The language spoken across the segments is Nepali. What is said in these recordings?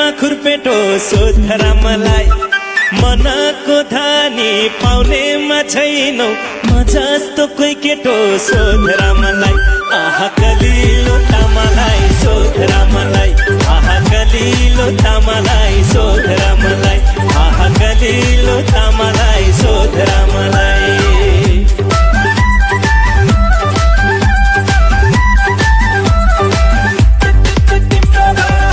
घरमा खुर्पेटो सोधरामलाई मनको धानी पाउनेमा छैनौ म जस्तो कोही केटो सोधरामलाई आहा कलिलो तामालाई सोधरामलाई आहा कलिलो तामालाई सोधरामलाई आहा कलिलो तामालाई सोधरामलाई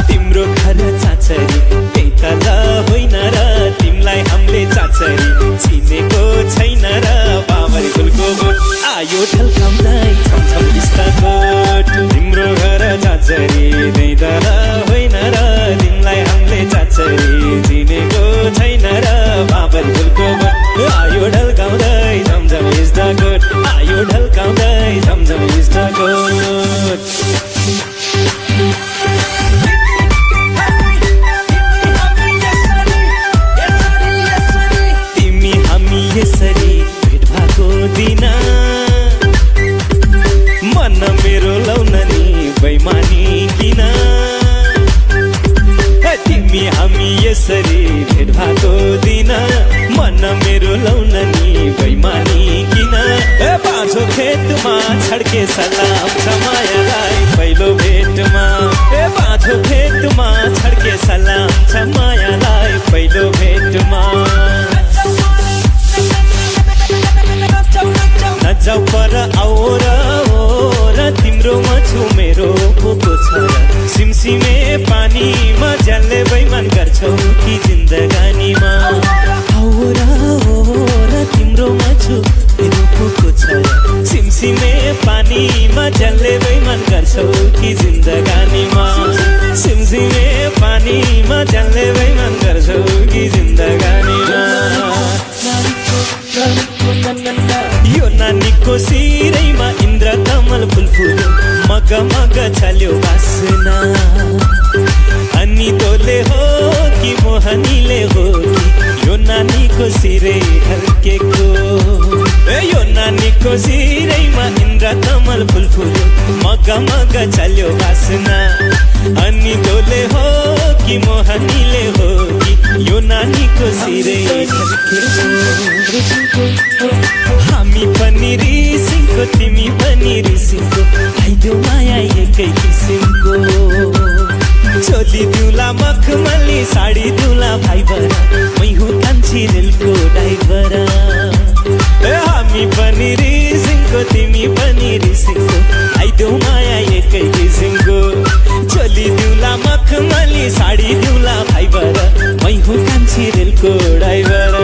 तिम्रो घर चाचरी त्यही तल होइन र तिमलाई हामीले चाचरी चिनेको छैन र बाबरी फुलको बोट आयो ढल्काउँदै छमछम बिस्ताकोट तिम्रो घर चाचरी त्यही तल होइन र तिमलाई हामीले चाचरी चिनेको छैन र बाबरी फुलको बोट आयो ढल्काउँदै छमछम बिस्ताकोट आयो ढल्काउँदै छमछम बिस्ताकोट यसरी भेट भएको दिन मन मेरो लाउन नि बैमानी किन तिमी हामी यसरी भेट भएको दिन मन मेरो लाउन नि बैमानी किन बाँझो खेतमा छड्के सलाम छ मायालाई पहिलो भेटमा बाँझो खेतमा छड्के सलाम छ मायालाई पहिलो भेटमा नजाऊ पर आऊ र तिम्रो म छु मेरो पोको छ सिमसिमे पानीमा जलले बैमान गर्छौ कि जिन्दगानीमा आऊ र तिम्रो म छु मेरो पोको छ सिमसिमे पानीमा जलले बैमान गर्छौ कि जिन्दगानीमा सिमसिमे पानीमा जलले बैमान गर्छौ कि जिन्दगानीमा यो नानीको सिरैमा इन्द्र कमल फुल फुल्यो मग मग छल्यो बासना अनि तोले हो कि मोहनीले हो कि यो नानीको सिरै ढल्केको यो नानीको सिरैमा इन्द्र कमल फुल फुल्यो मग मग छल्यो बासना अनि तोले हो कि मोहनीले हो कि यो नानीको सिरै ढल्केको हामी पनि रिसिङको तिमी पनि रिसिङको आइदेऊ माया एकै किसिमको चोली दिउला मखमली साडी दिउला भाइ बरा मै हुँ कान्छी रेलको ड्राइभर हामी पनि रिसिङको तिमी पनि रिसिङको आइदेऊ माया एकै किसिमको चोली दिउला मखमली साडी दिउला भाइ बरा मै हुँ कान्छी रेलको ड्राइभर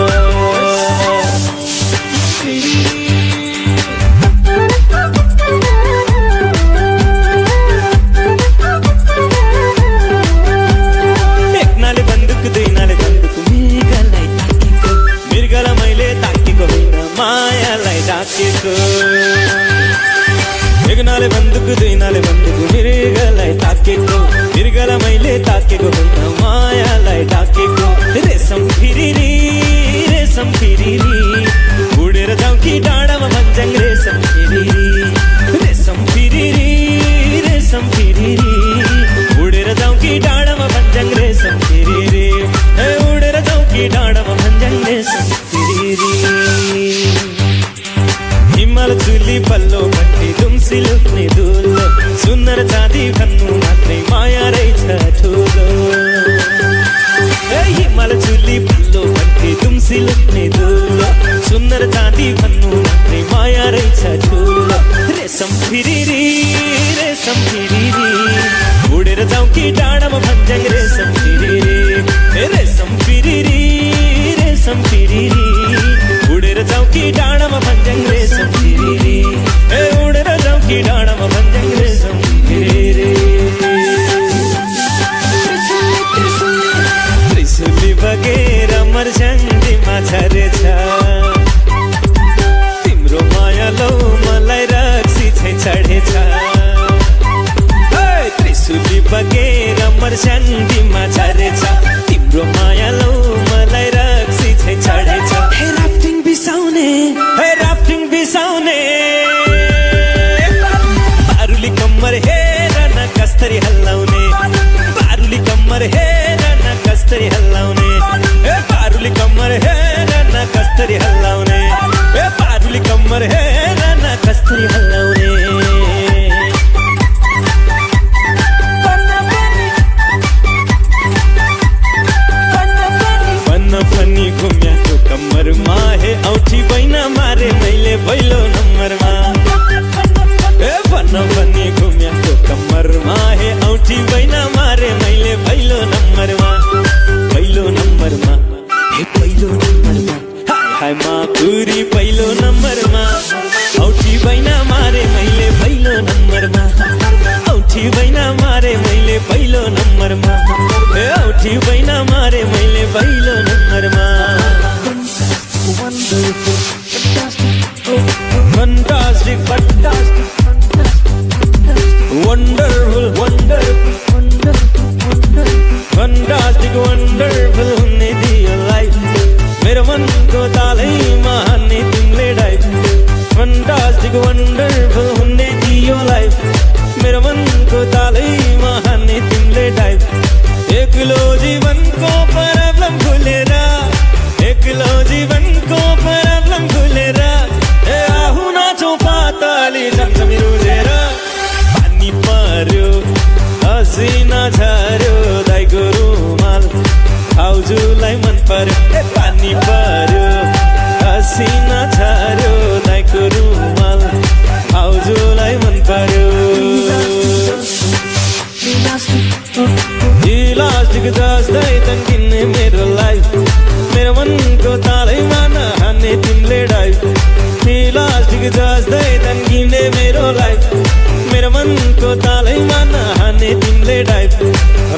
एक नाले बन्दुक दुई नाले बन्दुक मृगलाई ताकेको मृगलाई मैले ताकेको होइन मायालाई डाकेको रेशम फिरिरी उडेर जाउँ कि डाँडामा भन्छन् रेशम फिरिरी उडेर जाउँ कि डाँडामा भन्छन् रेशम फिरिरी उडेर जाउँ कि डाँडामा भन्छन् रेशम फिरिरी हिमाल चुली पल्लो भन्ने दुम्सी लुक्ने दुलो सुन्दर चाँदी भन्नु मात्रै माया रहेछ ठुलो हिमाल चुली पल्लो भन्ने दुम्सी लुक्ने दुलो सुन्दर चाँदी भन्नु मात्रै माया रहेछ ठुलो रेशम फिरिरी उडेर जाउँ कि डाँडामा भन्छन् रेशम फिरिरी उडेर जाउँ कि डाँडामा भन्छन् रेशम फिरिरी उडेर जाउँ कि डाँडामा भन्छन् रेशम फिरिरी त्रिशुली बगेर मर्झन्डीमा झरेछ तिम्रो माया लौ मलाई रक्सी छै चढेछ कम्मर हेर न कस्तरी हल्लाउने बन्न पनि घुम्याको कम्मरमा हे औठी बैना मारे मैले पहिलो नम्बरमा ए बन्न पनि घुम्याको कम्मरमा हे औठी बैना मारे मैले पहिलो नम्बरमा हे पहिलो नम्बरमा हाय माकुरी पहिलो नम्बरमा औठी बैना मारे मैले पहिलो नम्बरमा औठी बैना मारे मैले पहिलो नम्बरमा ए औठी बैना मारे मैले पहिलो नम्बरमा fantastic wonderful fantastic wonderful हुने दियो लाइफ मेरो मनको तालैमा हान्ने तिमीले डाइभ fantastic wonderful हुने दियो लाइफ मेरो मनको तालैमा हान्ने तिमीले डाइभ एक्लो जीवनको प्रब्लम खुलेर एक्लो जीवनको प्रब्लम खुलेर ए आहु नाचौँ पातली झमझमी रुझेर पानी पर्यो हसिना झर्यो दाइको रुमाल भाउजूलाई मन पर्यो ए पानी पर्यो हसिना झर्यो दाइको रुमाल भाउजूलाई मन पर्यो इलास्टिक जस्तै तन्किने मेरो लाइफ मेरो मनको तालैमा नहान्ने तिमीले डाइभ इलास्टिक जस्तै तन्किने मेरो लाइफ मेरो मनको तालैमा नहान्ने तिमीले डाइभ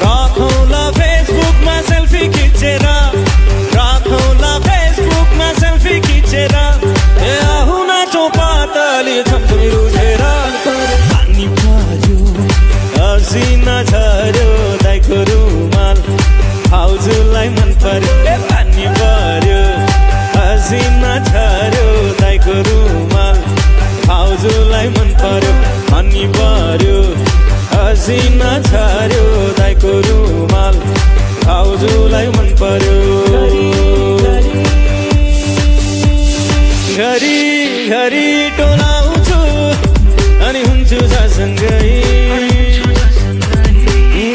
राखौँला फेसबुकमा सेल्फी खिचेर राखौँला फेसबुकमा सेल्फी खिचेर ए आहु नाचौँ पातली झम्झमी रुझेर पानी पर्यो हसिना झर्यो दाइको रुमाल भाउजूलाई मन पर्यो ए पानी पर्यो हसिना झर्यो दाइको रुमाल भाउजूलाई मन पर्यो पानी पर्यो हसिना झर्यो दाइको रुमाल भाउजूलाई मन पर्यो घरी घरी टोलाउँछु अनि हुन्छु सँगै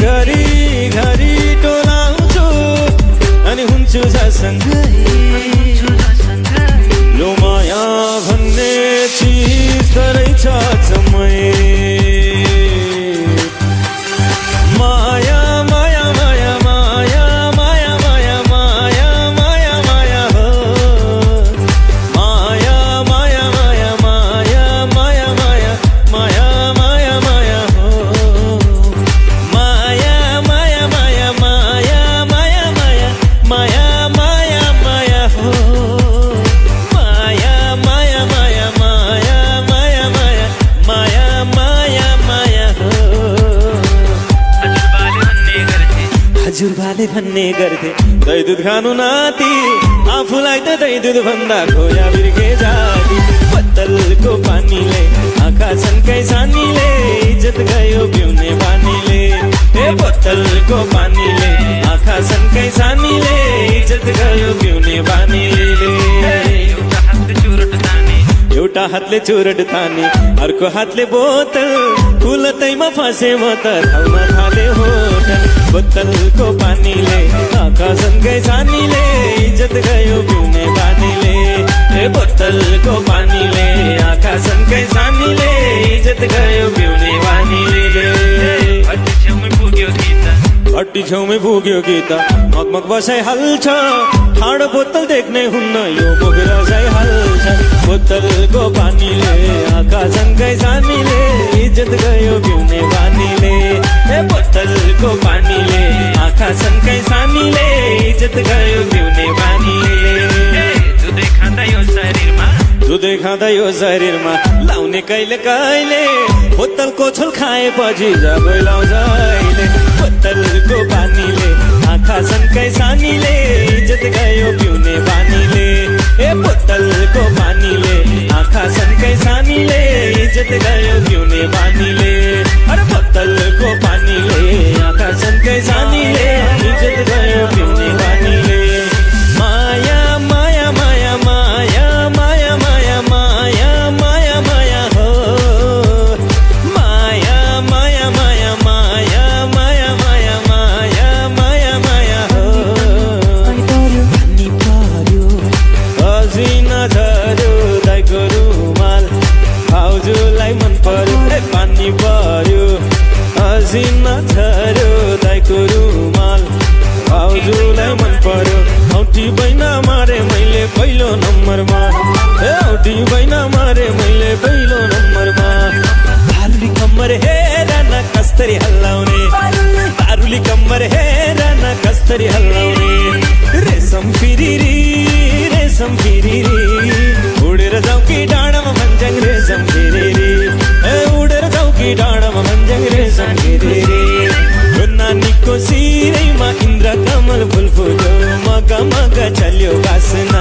घरी घरी टोलाउँछु अनि हुन्छु सँगै यो माया भन्ने चिज त रहेछ समय माया माया माया माया माया माया माया माया माया हो माया माया माया माया माया माया माया माया माया हो माया माया माया माया माया माया माया माया माया हो माया माया माया माया माया माया माया माया माया हो हजुरबाले भन्ने गर्थे दही दुध खानु नाति आफूलाई त दही दुध भन्दा खोया बिर्खे जाति बोतलको पानीले आँखा छन्कै सानीले इज्जत गयो पिउने बानीले ए बोतलको पानीले आँखा छन्कै सानीले इज्जत गयो पिउने बानीले एउटा हातले चुरट ताने अर्को हातले बोतल फुलतैमा फसे म त ठाउँमा थाले होटल बोतलको पानीले आँखा सँगै सानीले इज्जत गयो पिउने बानीले ए बोतलको पानीले आँखा सँगै सानीले इज्जत गयो पिउने बानीले हट्टी छेउमै पुग्यो गीता मगमग बसाइहाल्छ ठाडो बोतल देख्ने हुन्न यो बोकेर जाइहाल्छ बोतलको पानीले आँखा सँगै सानीले इज्जत गयो पिउने बानीले ए बोतलको पानीले आँखा सँगै सानीले इज्जत गयो पिउने बानीले दुधै खाँदा यो शरीरमा लाउने कहिले कहिले बोतलको छोल खाएपछि जबै लाउँछ अहिले बोतलको पानीले आँखा सँगै सानीले इज्जत गयो पिउने बानीले ए बोतलको पानीले आँखा सँगै सानीले इज्जत गयो पिउने बानीले अरे बोतलको पानीले आँखा सँगै सानीले इज्जत गयो पिउने बानीले माया माया माया माया माया माया माया पानी पर्यो हसिना झर्यो दाइको रुमाल भाउजूलाई मन पर्यो औठी बैना मारे मैले पहिलो नम्बरमा औठी बैना मारे मैले पहिलो नम्बरमा दारुली कम्मर हेर न कस्तरी हल्लाउने दारुली कम्मर हेर न कस्तरी हल्लाउने रेशम फिरिरी उडेर जाऊ कि डाँडामा मन्जङ रेशम फिरिरी उडेर जाऊ कि डाँडामा मन्जङ रेशम फिरिरी नानीको शिरैमा इन्द्र कमल फुल फुल्यो मगा मगा चल्यो बासना